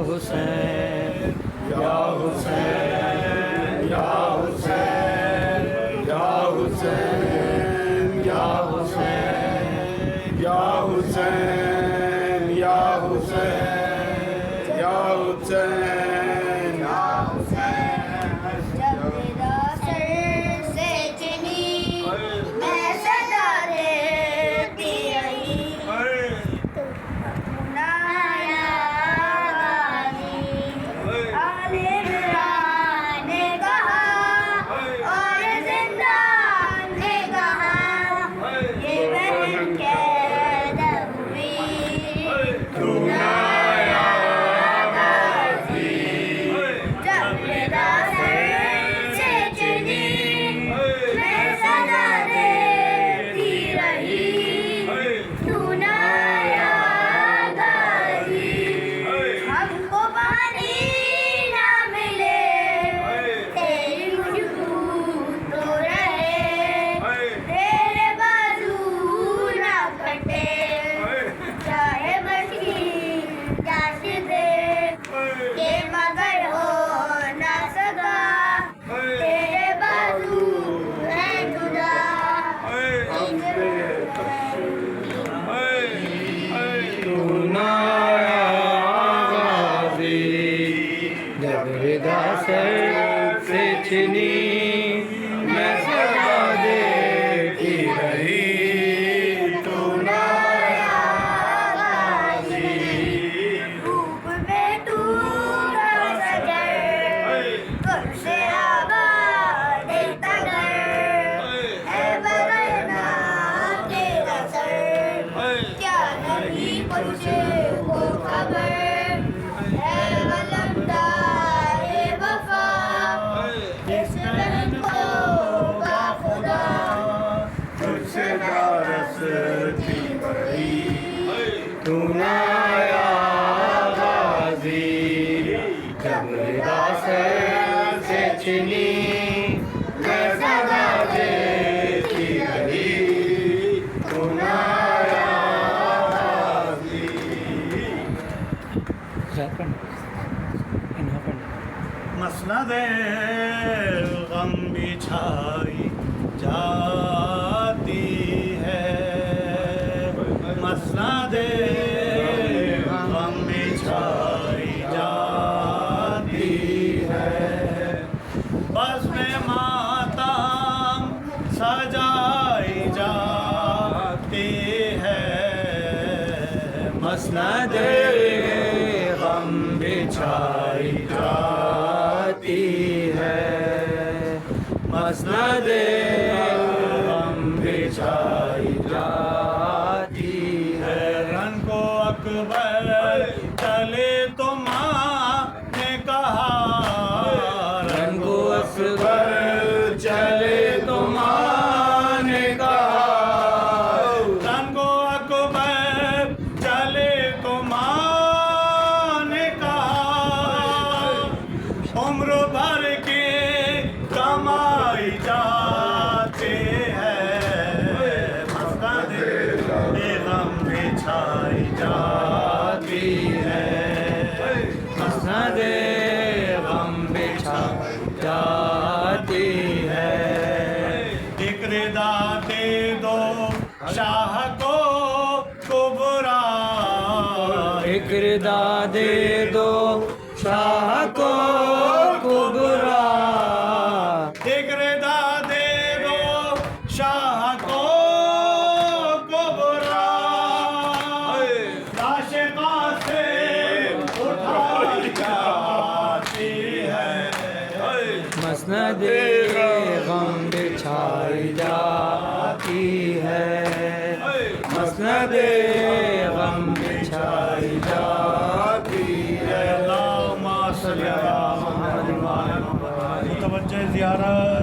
हुसैन या हुसैन या हुसैन या हुसैन या हुसैन या हुसैन या हुसैन या हुसैन या से छिनी मैं सदा देखती रही तू नाया गाजी रूप में तू सजर तुझसे आबाद देता घर है बदलना तेरा सर क्या नहीं मुझे वो खबर तू नाया गाजी जब रिदा सर से छिनी मैं सदा देखती रही तू नाया गाजी। मसनदे गम बिछाई जाती है मसनदे गम बिछाई जाती है बस में मातम सजाई जाती है मसनदे गम बिछाई जाती है मसनदे गम बिछाई जाती है। रन को अकबर चले तो माँ ने कहा रन को अकबर चले तो माँ ने कहा रन को अकबर चले तो माँ ने कहा उम्र भर के कमाई जाते हैं मसनदे गम बिछाई जाती है मसनदे गम बिछाई जाती है। एक रिदा दे दो शाह को कुबरा एक रिदा दे दो शाह को कुबरा एक रिदा दे दो शाह को कुबरा आशिका से उठाई जाती है मसनदे गम बिछाई जाती है मसनदे गम बिछाई जाती है। अल्लाहुम्मा सल्ली अला मुहम्मद व अला मुतवज्जिह ज़ियारत